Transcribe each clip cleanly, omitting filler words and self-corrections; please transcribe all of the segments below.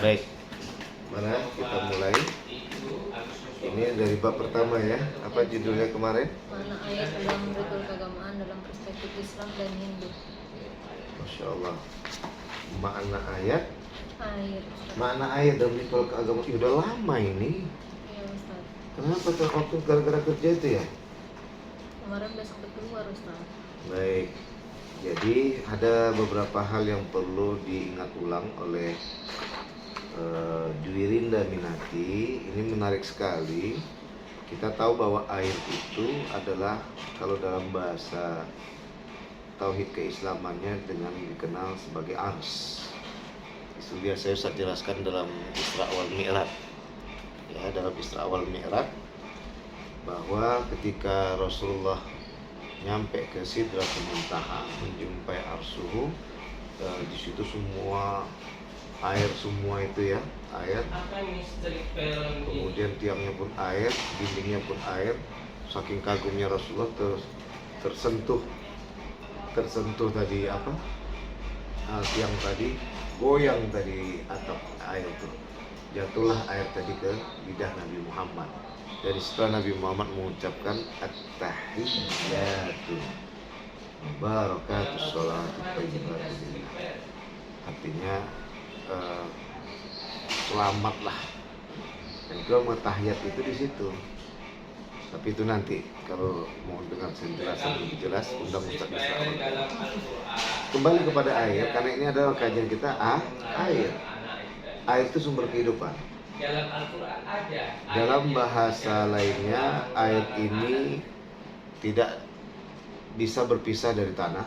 Baik, mana kita mulai? Ini dari bab pertama ya. Apa judulnya kemarin? Mana ayat dalam ritual keagamaan dalam perspektif Islam dan Hindu. Masya Allah. Makna ayat. Air. Makna ayat dalam ritual keagamaan. Udah lama ini. Iya Ustaz. Kenapa tuh waktu gara-gara kerja itu ya? Kemarin udah sempat keluar Ustaz. Baik. Jadi ada beberapa hal yang perlu diingat ulang oleh Dwirinda Minati. Ini menarik sekali. Kita tahu bahwa air itu adalah kalau dalam bahasa tauhid keislamannya dengan dikenal sebagai ars. Itu biasa saya jelaskan dalam Isra wal Mi'raj. Ya, dalam Isra wal Mi'raj bahwa ketika Rasulullah nyampe ke Sidratul Muntaha menjumpai arsuhu, di situ semua air, semua itu ya air, kemudian tiangnya pun air, dindingnya pun air. Saking kagumnya Rasulullah tersentuh tadi tiang tadi goyang tadi atap air itu, jatuhlah air tadi ke lidah Nabi Muhammad. Dari setelah Nabi Muhammad mengucapkan at-tahiyyatu barakatus sholatu tayyibatu, artinya selamatlah. Dan kalau tahiyat itu di situ. Tapi itu nanti kalau mau dengar penjelasan lebih jelas undang Ustaz Isra. Kembali kepada air, karena ini adalah kajian kita air. Air itu sumber kehidupan. Dalam Al-Quran ada. Dalam bahasa lainnya, air ini tidak bisa berpisah dari tanah,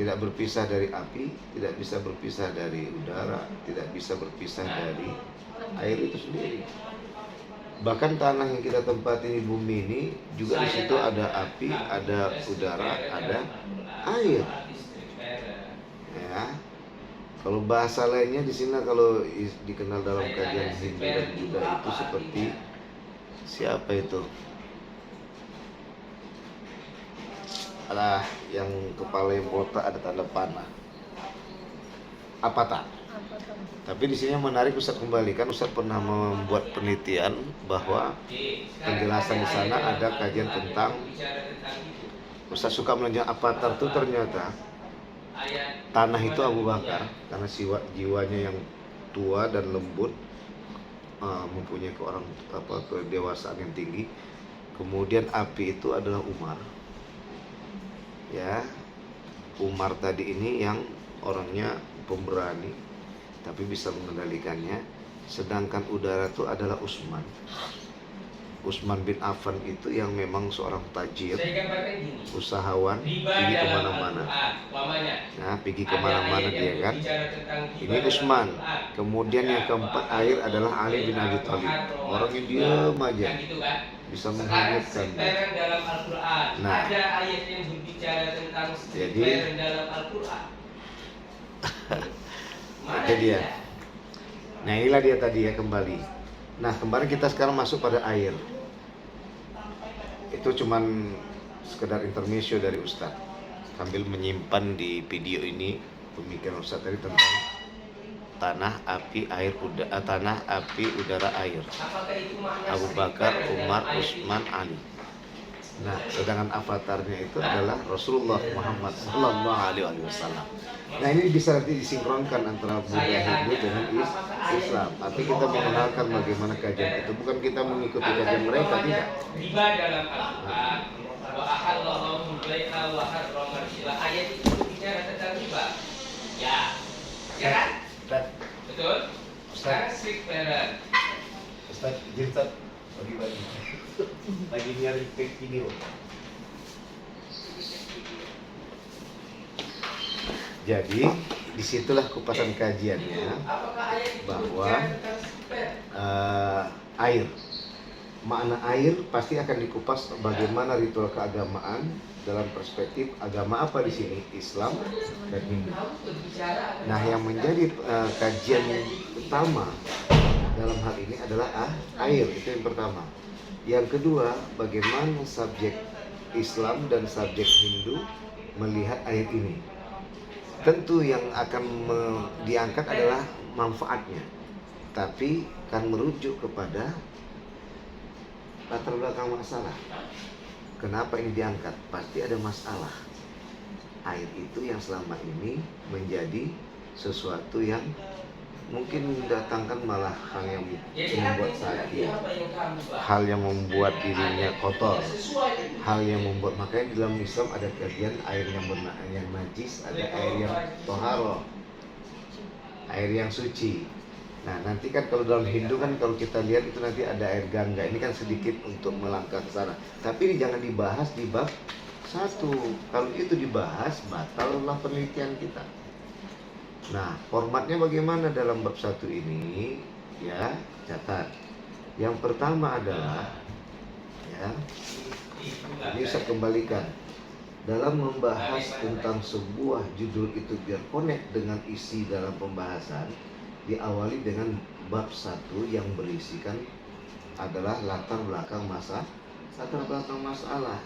tidak berpisah dari api, tidak bisa berpisah dari udara, tidak bisa berpisah dari air itu sendiri. Bahkan tanah yang kita tempati di bumi ini juga di situ ada api, ada udara, ada air. Ya. Kalau bahasa lainnya di sini kalau dikenal dalam kajian Hindu dan Buddha itu seperti siapa itu? Adalah yang kepala yang botak ada tanda panah. Avatar. Tapi di sini yang menarik, Ustaz kembalikan, Ustaz pernah membuat penelitian bahwa penjelasan di sana ada kajian tentang, Ustaz suka melanjutkan avatar itu ternyata tanah itu Abu Bakar karena jiwanya yang tua dan lembut, mempunyai kedewasaan yang tinggi. Kemudian api itu adalah Umar. Ya, Umar tadi ini yang orangnya pemberani tapi bisa mengendalikannya. Sedangkan udara itu adalah Utsman bin Affan itu yang memang seorang tajir, usahawan, pergi kemana-mana. Nah, pergi kemana-mana dia kan. Ini Utsman. Kemudian yang keempat air adalah Ali bin Abi Thalib. Orang yang diam aja bisa menghanyutkan. Nah, jadi itu dia. Nah, inilah dia tadi ya kembali. Nah, kemarin kita sekarang masuk pada air. Itu cuman sekedar intermezzo dari Ustaz sambil menyimpan di video ini pemikiran Ustaz tadi tentang tanah, api, air, tanah, api, udara, air. Abu Bakar, Umar, Utsman, Ali. Nah, sedangkan avatarnya itu adalah Rasulullah Muhammad Sallallahu Alaihi Wasallam. Nah, ini bisa nanti disinkronkan antara Buddha Hindu dengan Islam. Tapi kita mengenalkan bagaimana kajian itu, bukan kita mengikuti kajian mereka, tidak. Riba dalam Al-Quran, wa ahallallahu bai'a wa harrama riba. Ayat itu bicara tentang riba. Ya kan? Betul? Sekarang strict parent. Ustaz, Ustaz, bagi-bagi. Lagi nyari fake video. Jadi disitulah kupasan kajiannya bahwa air, makna air pasti akan dikupas bagaimana ritual keagamaan dalam perspektif agama apa di sini, Islam dan Hindu. Nah, yang menjadi kajian utama dalam hal ini adalah air, itu yang pertama. Yang kedua, bagaimana subjek Islam dan subjek Hindu melihat air ini. Tentu yang akan diangkat adalah manfaatnya. tapi kan merujuk kepada latar belakang masalah. Kenapa ini diangkat? Pasti ada masalah. Air itu yang selama ini menjadi sesuatu yang mungkin mendatangkan malah hal yang membuat sakit, hal yang membuat dirinya kotor, hal yang membuat, makanya di dalam Islam ada kajian air yang najis, ada air yang toharo, air yang suci. Nah nanti kan kalau dalam Hindu kan kalau kita lihat itu nanti ada air Gangga, ini kan sedikit untuk melangkah ke sana. Tapi ini jangan dibahas di bab 1. Kalau itu dibahas, batallah penelitian kita. Nah, formatnya bagaimana dalam bab 1 ini? Ya, catat. Yang pertama adalah, ya, ini saya kembalikan. Dalam membahas tentang sebuah judul itu biar connect dengan isi dalam pembahasan, diawali dengan bab 1 yang berisikan adalah latar belakang masalah,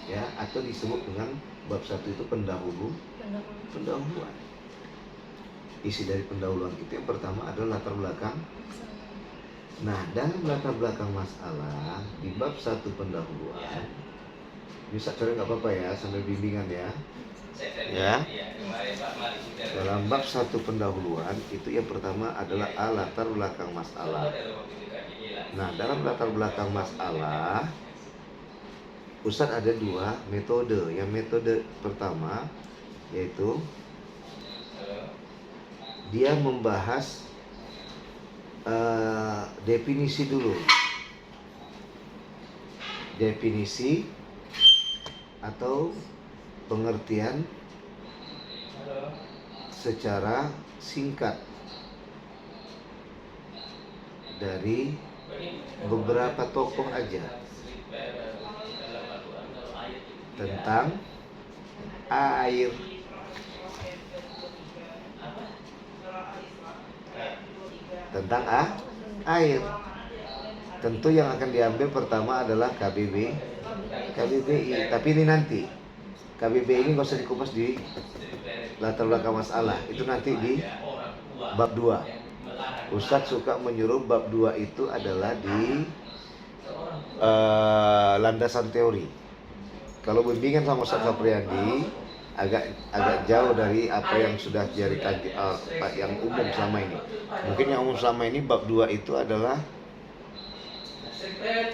ya, atau disebut dengan bab 1 itu pendahuluan. Isi dari pendahuluan itu yang pertama adalah latar belakang. Nah, dalam latar belakang masalah di bab 1 pendahuluan, bisa cari nggak apa-apa ya, sambil bimbingan ya. Ya. Dalam bab 1 pendahuluan itu yang pertama adalah latar belakang masalah. Nah, dalam latar belakang masalah, Ustadz ada 2 metode. Yang metode pertama yaitu dia membahas definisi dulu. Definisi atau pengertian secara singkat dari beberapa tokoh aja tentang air. Tentang air. Tentu yang akan diambil pertama adalah KBBI. Tapi ini nanti KBBI ini nggak usah dikupas di latar belakang masalah. Itu nanti di bab 2. Ustadz suka menyuruh bab 2 itu adalah di landasan teori. Kalau bimbingan sama Ustadz Sapriyadi agak jauh dari apa yang sudah jadi yang umum selama ini. Mungkin yang umum selama ini bab 2 itu adalah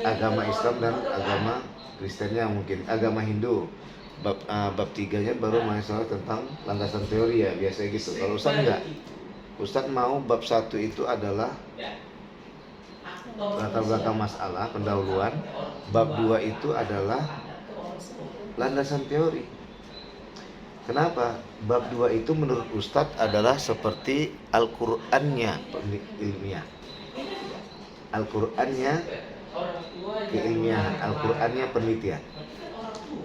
agama Islam dan agama Kristennya, mungkin agama Hindu. Bab 3-nya baru masalah tentang landasan teori ya, biasanya gitu. Kalau Ustadz enggak. Ustadz mau bab 1 itu adalah latar belakang masalah, pendahuluan. Bab 2 itu adalah landasan teori. Kenapa? Bab 2 itu menurut Ustadz adalah seperti Al-Qur'annya ilmiah. Al-Qur'annya keilmiahan, Al-Qur'annya penelitian.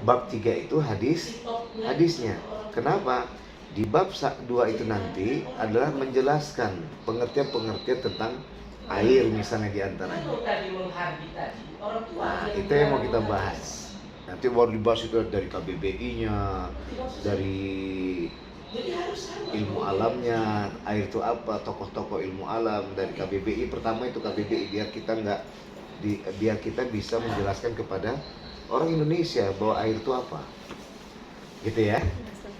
Bab 3 itu hadisnya. Kenapa? Di bab 2 itu nanti adalah menjelaskan pengertian-pengertian tentang air misalnya diantaranya. Nah, itu yang mau kita bahas. Nanti baru dibahas itu dari KBBI-nya, dari ilmu alamnya, air itu apa, tokoh-tokoh ilmu alam dari KBBI. Pertama itu KBBI biar kita bisa menjelaskan kepada orang Indonesia bahwa air itu apa, gitu ya.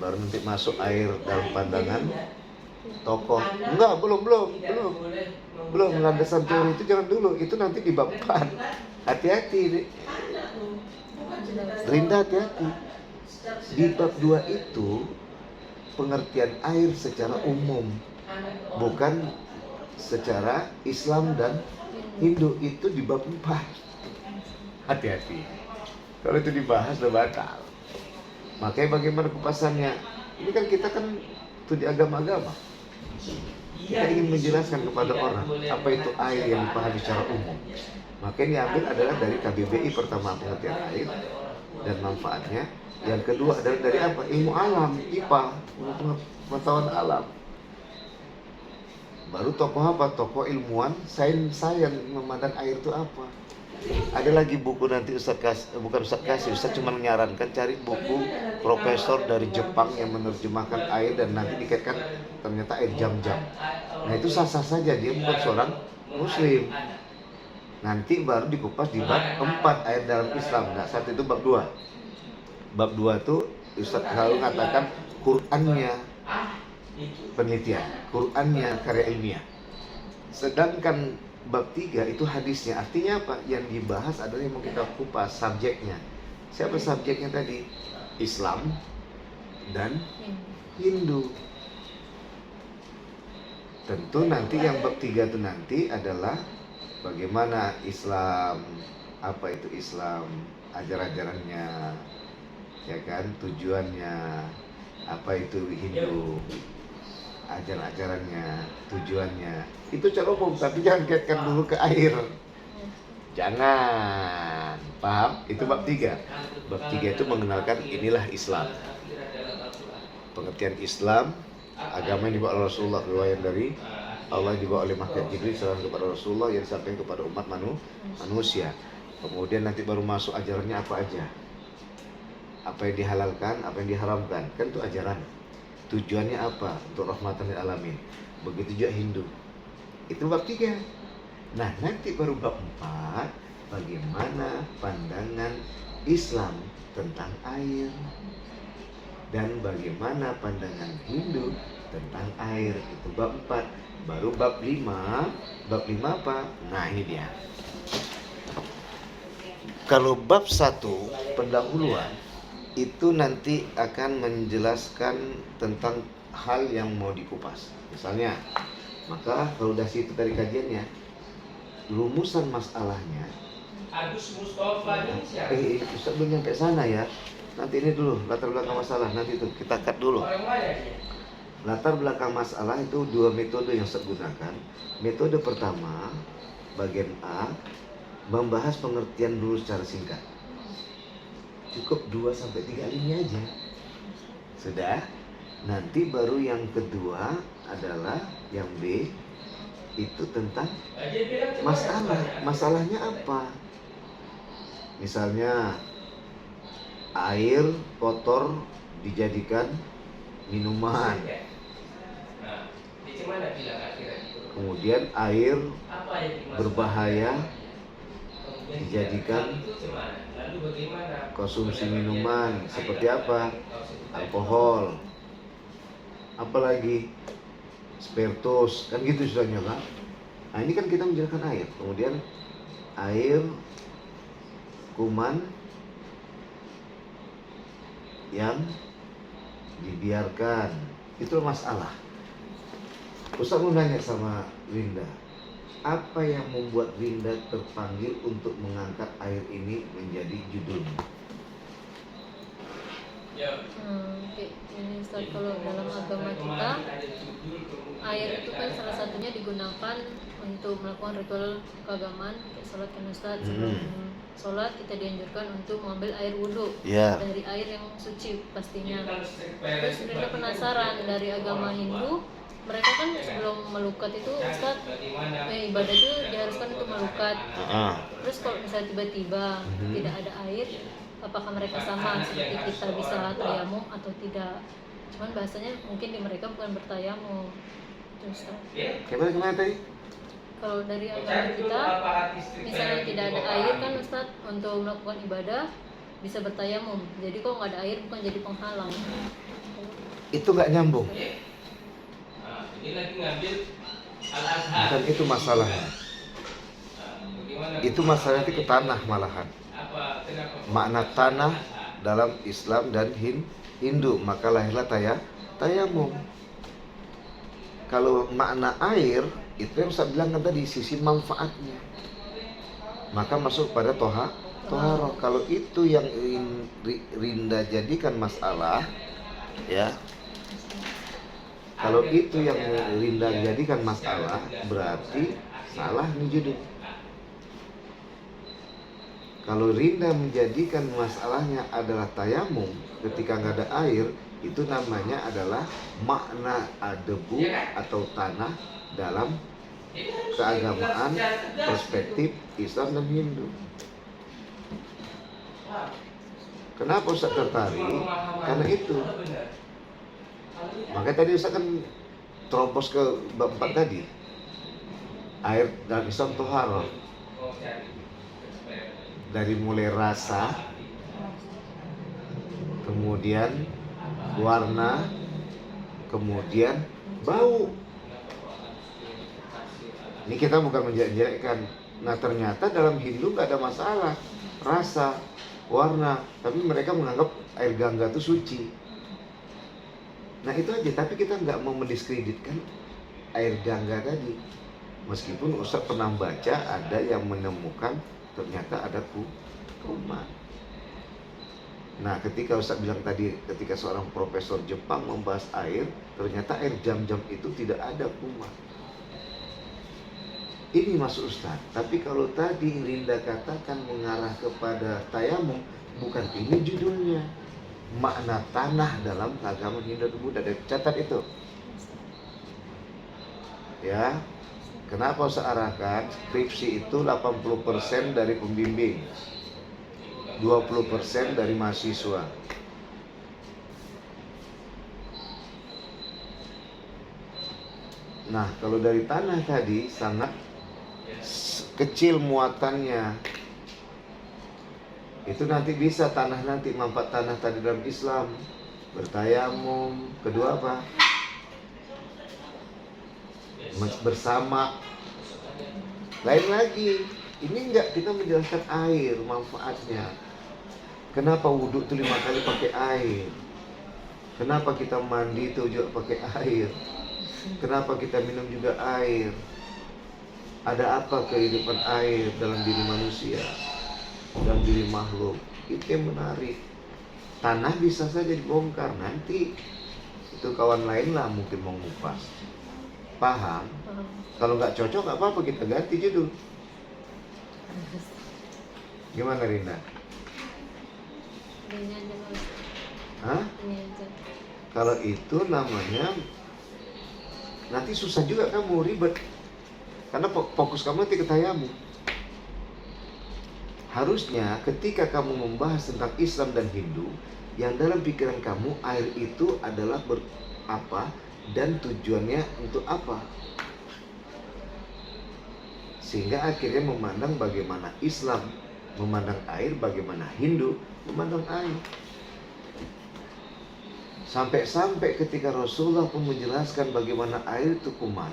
Baru nanti masuk air dalam pandangan tokoh. Enggak, belum landasan teori itu jangan dulu, itu nanti di bab 4. Hati-hati, Rinda, hati-hati. Di bab 2 itu pengertian air secara umum, bukan secara Islam dan Hindu, itu di bab 4. Hati-hati. Kalau itu dibahas udah batal. Makanya bagaimana kupasannya? Ini kan kita kan studi agama-agama. Kita ingin menjelaskan kepada orang apa itu air yang dipahami secara umum. Makanya yang diambil adalah dari KBBI pertama, pengertian air dan manfaatnya. Yang kedua adalah dari apa? Ilmu alam, IPA, pengetahuan alam. Baru tokoh apa? Tokoh ilmuwan, sains memandang air itu apa. Ada lagi buku nanti bukan Ustaz kasih, Ustaz cuma menyarankan cari buku profesor dari Jepang yang menerjemahkan air dan nanti dikaitkan ternyata air jam-jam. Nah itu sah-sah saja, dia bukan seorang muslim. Nanti baru dikupas di bab 4 air dalam Islam. Nah saat itu bab 2. Bab 2 itu Ustaz selalu mengatakan Qur'annya penelitian, Qur'annya karya ilmiah. Sedangkan bab 3 itu hadisnya. Artinya apa? Yang dibahas adalah yang mau kita kupas subjeknya. Siapa subjeknya tadi? Islam dan Hindu. Tentu nanti yang bab 3 itu nanti adalah bagaimana Islam, apa itu Islam, ajaran-ajarannya, ya kan, tujuannya, apa itu Hindu, ajaran-ajarannya, tujuannya. Itu cara umum, tapi jangan kaitkan dulu ke air. Jangan, paham? Itu bab 3. Bab 3 itu mengenalkan inilah Islam. Pengertian Islam, agama yang dibawa oleh Rasulullah, riwayat dari Allah dibawa oleh Malaikat Jibril salam kepada Rasulullah yang disampaikan kepada umat manusia. Kemudian nanti baru masuk ajarannya apa aja. Apa yang dihalalkan, apa yang diharamkan. Kan itu ajaran. Tujuannya apa? Untuk rahmatan lil alamin. Begitu juga Hindu. Itu bab 3. Nah, nanti baru bab 4, bagaimana pandangan Islam tentang air dan bagaimana pandangan Hindu tentang air. Itu bab 4. Baru bab 5. Bab 5 apa? Nah, ini dia. Kalau bab 1 pendahuluan itu nanti akan menjelaskan tentang hal yang mau dikupas. Misalnya, maka kalau udah situ dari kajiannya, rumusan masalahnya. Agus Mustafa ini siapa? Ustaz belum nyampe sana ya. Nanti ini dulu latar belakang masalah, nanti itu kita cut dulu. Orang mana dia? Latar belakang masalah itu 2 metode yang saya gunakan. Metode pertama, bagian A, membahas pengertian dulu secara singkat. Cukup 2-3 alinea aja. Sudah. Nanti baru yang kedua adalah yang B, itu tentang masalah. Masalahnya apa? Misalnya air kotor dijadikan minuman. Nah, di mana bilang akhirat itu? Kemudian air Apa yang dimaksud berbahaya Kemudian dijadikan itu gimana? Lalu bagaimana? konsumsi minuman seperti apa? Alkohol. Apalagi spiritus, kan gitu istilahnya kan. Nah, ini kan kita menjelaskan air. Kemudian air kuman yang dibiarkan, itu masalah. Ustaz mau nanya sama Linda, apa yang membuat Linda terpanggil untuk mengangkat air ini menjadi judulnya? Ya. Oke. Ini Ustaz, kalau dalam agama kita, air itu kan salah satunya digunakan untuk melakukan ritual keagamaan, kayak sholat kan Ustaz. Sebelum sholat kita dianjurkan untuk mengambil air wudhu dari air yang suci pastinya. Terus Linda penasaran, dari agama Hindu, mereka kan sebelum melukat itu Ustaz, ibadah itu diharuskan untuk melukat. Terus kalau misalnya tiba-tiba tidak ada air, apakah mereka sama seperti kita bisa tayamum atau tidak? Cuman bahasanya mungkin di mereka bukan bertayamum. Terus Gimana tadi? kalau dari agama kita, misalnya tidak ada air kan Ustaz, untuk melakukan ibadah bisa bertayamum. Jadi kalau nggak ada air bukan jadi penghalang. Itu nggak nyambung. Nah, ini lagi ngambil Al-Azhar. Bukan itu masalahnya. Itu masalahnya itu ke tanah malahan. Makna tanah dalam Islam dan Hindu, maka lahirlah tayamum. Kalau makna air, itu yang saya bilang kan tadi, sisi manfaatnya, maka masuk pada toharoh. Kalau itu yang Rinda jadikan masalah, ya, kalau itu yang Rinda jadikan masalah, berarti salah nih judul. Kalau Rinda menjadikan masalahnya adalah tayamum ketika nggak ada air, itu namanya adalah makna debu atau tanah dalam keagamaan, perspektif Islam dan Hindu. Kenapa Ustaz tertarik? Karena itu. Makanya tadi Ustaz kan terobos ke bab 4 tadi. Air dalam Islam tohar. Dari mulai rasa, kemudian warna, kemudian bau. Ini kita bukan menjelek-jelekkan. Nah ternyata dalam Hindu nggak ada masalah rasa, warna, tapi mereka menganggap air Gangga itu suci. Nah itu aja, tapi kita nggak mau mendiskreditkan air Gangga tadi. Meskipun Ustaz pernah baca ada yang menemukan ternyata ada kuman. Nah ketika Ustaz bilang tadi, ketika seorang profesor Jepang membahas air, ternyata air Zam-Zam itu tidak ada kuman. Ini masuk Ustaz. Tapi kalau tadi Linda katakan mengarah kepada tayamum, bukan ini judulnya. Makna tanah dalam agama Hindu dan Buddha. Catat itu. Ya. Kenapa Ustaz arahkan? Skripsi itu 80% dari pembimbing, 20% dari mahasiswa. Nah, kalau dari tanah tadi sangat kecil muatannya. Itu nanti bisa tanah nanti manfaat tanah tadi dalam Islam, bertayamum. Kedua apa? Bersama. Lain lagi. Ini enggak kita menjelaskan air manfaatnya. Kenapa wudhu itu 5 kali pakai air? Kenapa kita mandi itu juga pakai air? Kenapa kita minum juga air? Ada apa kehidupan air dalam diri manusia, dalam diri makhluk? Itu yang menarik. Tanah bisa saja dibongkar nanti. Itu kawan lain lah mungkin mau ngupas. Paham? Kalau nggak cocok nggak apa-apa, kita ganti judul. Gimana Rinda? Ini aja Mas. Hah? Ini aja. Kalau itu namanya nanti susah juga kamu, ribet. Karena fokus kamu nanti ke tayamum. Harusnya ketika kamu membahas tentang Islam dan Hindu, yang dalam pikiran kamu air itu adalah apa dan tujuannya untuk apa. Sehingga akhirnya memandang bagaimana Islam memandang air, bagaimana Hindu memandang air. Sampai-sampai ketika Rasulullah pun menjelaskan bagaimana air itu kuman.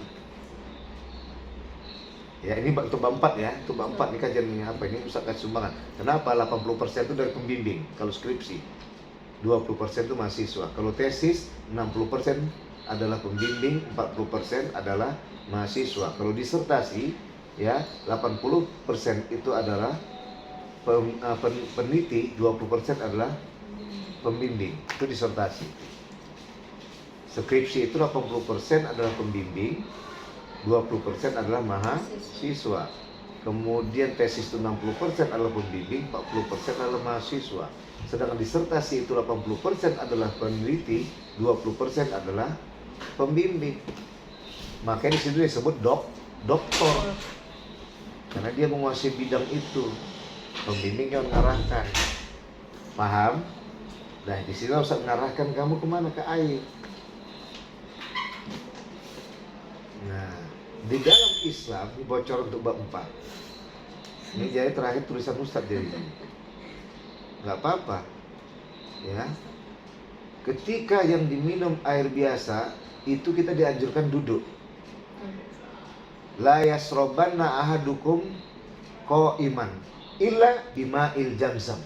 Ya ini untuk bab 4 ya, untuk bab 4 ini kajiannya apa ini Ustaz kasih sumbangan. Kenapa 80% itu dari pembimbing kalau skripsi, 20% itu mahasiswa. Kalau tesis 60% adalah pembimbing, 40% adalah mahasiswa. Kalau disertasi ya 80% itu adalah peneliti, 20% adalah pembimbing. Itu disertasi. Skripsi itu 80% adalah pembimbing, 20% adalah mahasiswa. Kemudian tesis itu 60% adalah pembimbing, 40% adalah mahasiswa. Sedangkan disertasi itu 80% adalah peneliti, 20% adalah pembimbing. Makanya di situ disebut doktor. Karena dia menguasai bidang itu. Pembimbing yang mengarahkan. Paham? Nah, di sini Ustaz mengarahkan kamu kemana? Ke air. Nah, di dalam Islam ini bocor untuk bab 4. Ini jadi terakhir tulisan Ustaz jadi. Nggak apa-apa. Ya. Ketika yang diminum air biasa itu kita dianjurkan duduk. La yasrobanna ahadukum qa'iman illa bima'il Zam-Zam.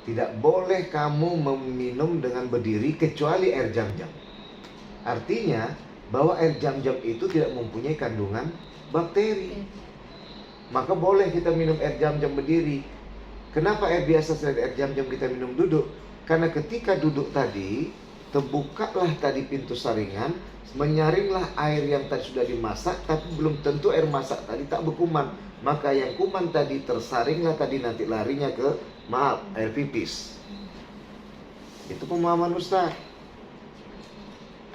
Tidak boleh kamu meminum dengan berdiri kecuali air Zam-Zam. Artinya bahwa air Zam-Zam itu tidak mempunyai kandungan bakteri. Maka boleh kita minum air Zam-Zam berdiri. Kenapa air biasa selain air Zam-Zam kita minum duduk? Karena ketika duduk tadi, terbukalah tadi pintu saringan, menyaringlah air yang tadi sudah dimasak, tapi belum tentu air masak tadi tak berkuman. Maka yang kuman tadi tersaringlah tadi nanti larinya ke air pipis. Itu pemahaman Ustaz.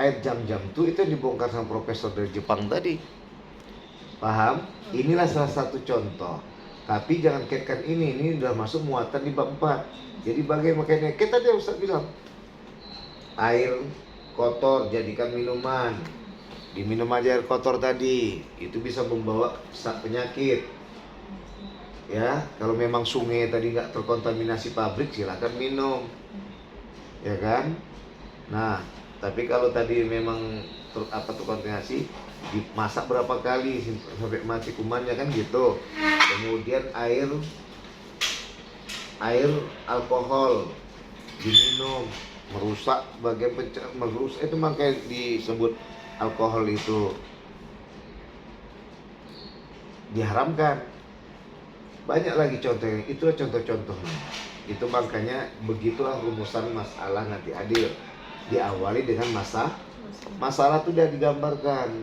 Air Zam-Zam itu yang dibongkar sama profesor dari Jepang tadi. Paham? Inilah salah satu contoh. Tapi jangan kaitkan ini udah masuk muatan di bab 4. Jadi bagaimana makanya kita tadi Ustaz bilang air kotor jadikan minuman. Diminum aja air kotor tadi, itu bisa membawa penyakit. Ya, kalau memang sungai tadi nggak terkontaminasi pabrik silakan minum. Ya kan? Nah, tapi kalau tadi memang terkontaminasi, dimasak berapa kali sampai mati kumannya kan gitu. Kemudian air alkohol diminum merusak bagian merusak, itu makanya disebut alkohol itu diharamkan. Banyak lagi contohnya, itulah contoh-contohnya. Itu makanya begitulah rumusan masalah nanti adil. Diawali dengan masalah itu udah digambarkan.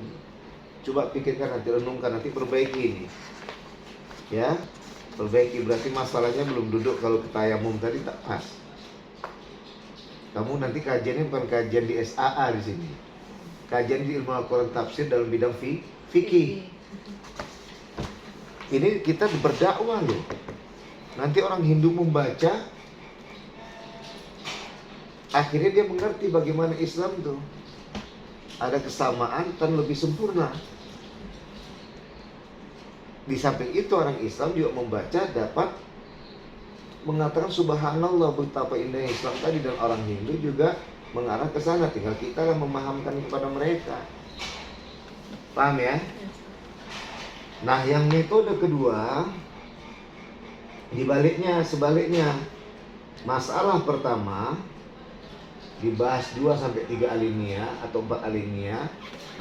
Coba pikirkan nanti, renungkan nanti, perbaiki ini. Ya, perbaiki, berarti masalahnya belum duduk. Kalau tayamum tadi tak pas. Kamu nanti kajiannya bukan kajian di SAA di sini. Kajian di ilmu Al-Quran tafsir dalam bidang fikih. Ini kita berdakwah loh. Nanti orang Hindu membaca, akhirnya dia mengerti bagaimana Islam tuh ada kesamaan dan lebih sempurna. Di samping itu orang Islam juga membaca dapat mengatakan subhanallah betapa indahnya Islam tadi, dan orang Hindu juga mengarah ke sana, tinggal kita yang memahamkan kepada mereka. Paham ya? Nah, yang metode kedua sebaliknya. Masalah pertama dibahas 2-3 alinea atau 4 alinea.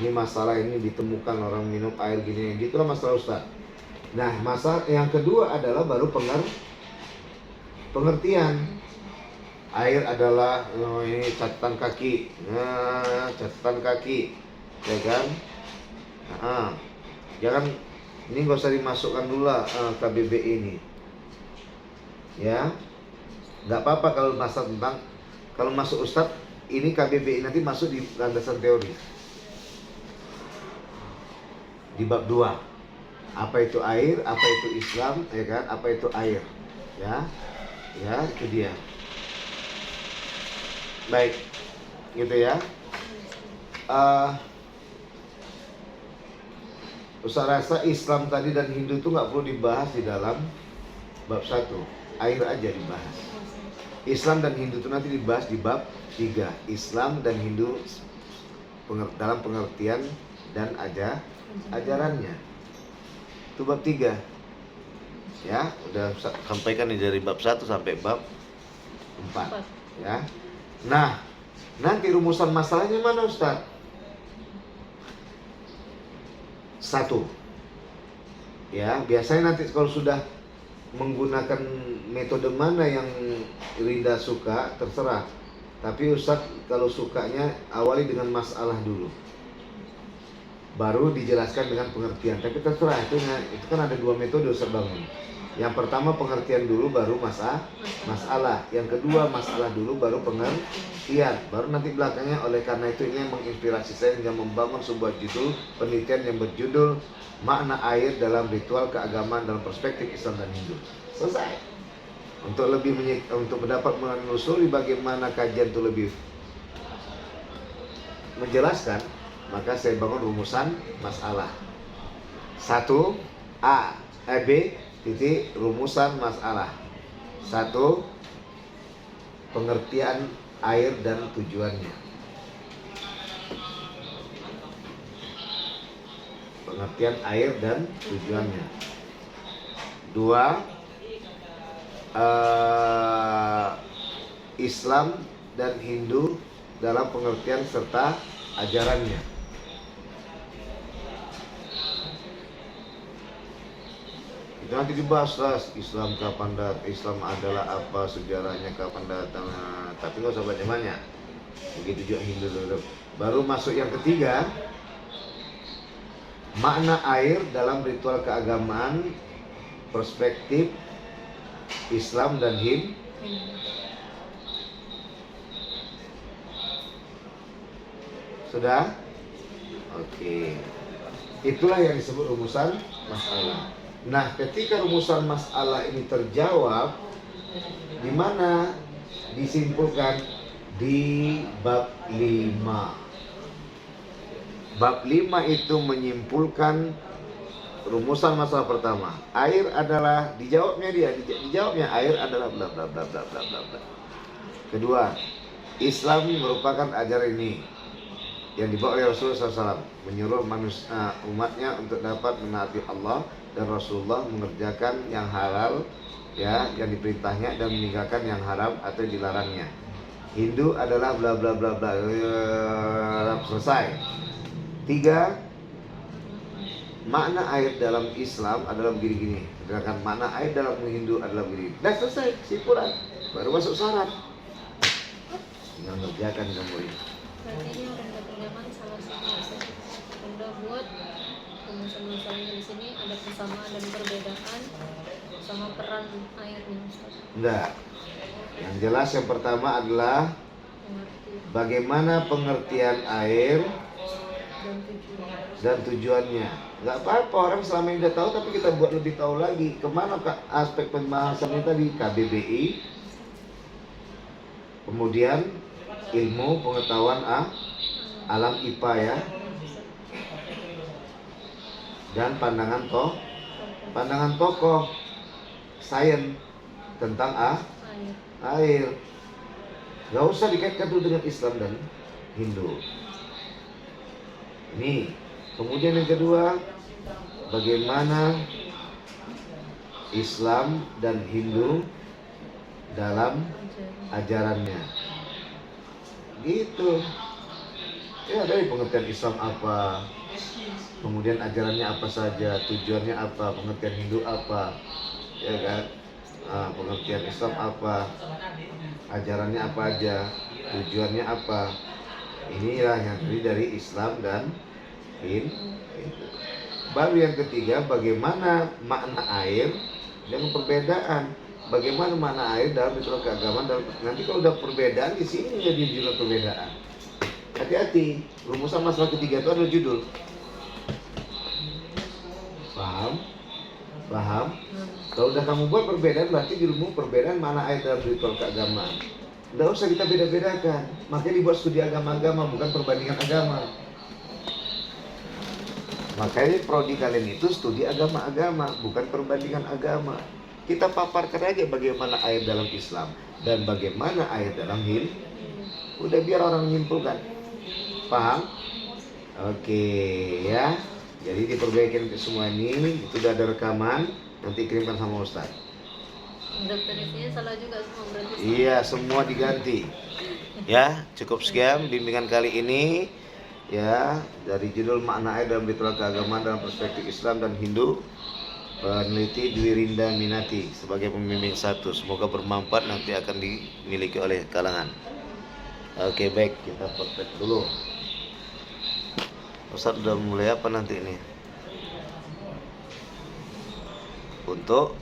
Ini masalah ini ditemukan orang minum air gini, gitulah masalah Ustaz. Nah, masalah yang kedua adalah baru pengertian. Air adalah ini catatan kaki. Nah, catatan kaki, ya kan? Jangan ini nggak usah dimasukkan dulu lah KBB ini. Ya, nggak apa-apa kalau masalah tentang, kalau masuk Ustadz ini KBB nanti masuk di landasan teori di bab 2. Apa itu air? Apa itu Islam? Ya kan? Apa itu air? Ya, itu dia. Baik, gitu ya. Ustaz rasa Islam tadi dan Hindu itu nggak perlu dibahas di dalam bab 1. Air aja dibahas. Islam dan Hindu itu nanti dibahas di bab 3. Islam dan Hindu dalam pengertian dan ajarannya. Itu bab 3. Ya, udah sampaikan dari bab 1 sampai bab 4. Ya. Nah, nanti rumusan masalahnya mana Ustaz? 1. Ya, biasanya nanti kalau sudah menggunakan metode mana yang Rinda suka, terserah. Tapi Ustaz kalau sukanya awali dengan masalah dulu, baru dijelaskan dengan pengertian. Tapi terserah, itu kan ada 2 metode Ustaz bangun. Yang pertama pengertian dulu, baru masalah. Yang kedua masalah dulu, baru pengertian. Baru nanti belakangnya, oleh karena itu ini yang menginspirasi saya hingga membangun sebuah judul penelitian yang berjudul Makna Air dalam Ritual Keagamaan dalam Perspektif Islam dan Hindu. Selesai. Untuk mendapat menelusuri bagaimana kajian itu lebih menjelaskan, maka saya bangun rumusan masalah. 1 B titik rumusan masalah. 1. Pengertian air dan tujuannya. Pengertian air dan tujuannya. 2. Islam dan Hindu dalam pengertian serta ajarannya. Itu nanti dibahas lah, Islam kapan datang, Islam adalah apa, sejarahnya kapan datang. Tapi nggak usah banyak-banyak. Begitu juga Hindu dulu. Baru masuk yang ketiga, makna air dalam ritual keagamaan, perspektif Islam dan Hindu. Sudah? Oke. Itulah yang disebut rumusan masalah. Nah, ketika rumusan masalah ini terjawab, di mana disimpulkan di bab 5. Bab 5 itu menyimpulkan rumusan masalah pertama. Air adalah, dijawabnya air adalah bla bla bla bla bla bla bla. Kedua, Islam merupakan ajaran ini yang dibawa oleh Rasulullah SAW, menyuruh manusia, umatnya untuk dapat menaati Allah dan Rasulullah, mengerjakan yang halal, ya, yang diperintahnya, dan meninggalkan yang haram atau dilarangnya. Hindu adalah bla bla bla bla, selesai. 3, makna air dalam Islam adalah begini-gini, sedangkan makna air dalam Hindu adalah begini. Dan selesai, kesimpulan. Baru masuk syarat. Tinggal mengerjakan kamu ini. Berarti ini Ronda Pergaman salah satu Ronda buat rumusan masalahnya di sini ada persamaan dan perbedaan sama peran airnya, Ustaz. Enggak. Yang jelas yang pertama adalah Pengertian bagaimana pengertian air dan tujuan. dan tujuannya. Nggak apa-apa, orang selama ini udah tahu, tapi kita buat lebih tahu lagi. Kemana aspek pembahasannya tadi? KBBI, kemudian ilmu pengetahuan alam IPA, ya, dan pandangan tokoh sains tentang air. Nggak usah dikaitkan dulu dengan Islam dan Hindu. Ini. Kemudian yang kedua, bagaimana Islam dan Hindu dalam ajarannya. Gitu. Ya, dari pengertian Islam apa, kemudian ajarannya apa saja, tujuannya apa, pengertian Hindu apa, ya kan? Pengertian Islam apa, ajarannya apa aja, tujuannya apa. Inilah yang terdiri dari Islam dan Hindu. Baru yang ketiga, bagaimana makna air dengan perbedaan. Bagaimana makna air dalam istilah keagamaan. Nanti kalau udah perbedaan di sini jadi judul perbedaan. Hati-hati, rumusan masalah ketiga itu adalah judul. Paham? Kalau udah kamu buat perbedaan, berarti judulmu perbedaan makna air dalam ritual keagamaan. Nggak usah kita beda-bedakan. Makanya dibuat studi agama-agama, bukan perbandingan agama. Makanya prodi kalian itu studi agama-agama, bukan perbandingan agama. Kita paparkan aja bagaimana air dalam Islam dan bagaimana air dalam Hindu. Udah biar orang menyimpulkan. Paham? Oke, ya. Jadi diperbaiki semua ini. Itu udah ada rekaman. Nanti kirimkan sama Ustaz. Definisinya salah juga semua berarti. Iya, semua diganti. Ya, cukup sekian bimbingan kali ini. Ya, dari judul makna air dalam ritual keagamaan dalam perspektif Islam dan Hindu, peneliti Dwi Rinda Minati sebagai pembimbing 1. Semoga bermanfaat, nanti akan dimiliki oleh kalangan. Oke, baik, kita praktek dulu. Ustaz udah mulai apa nanti ini? Untuk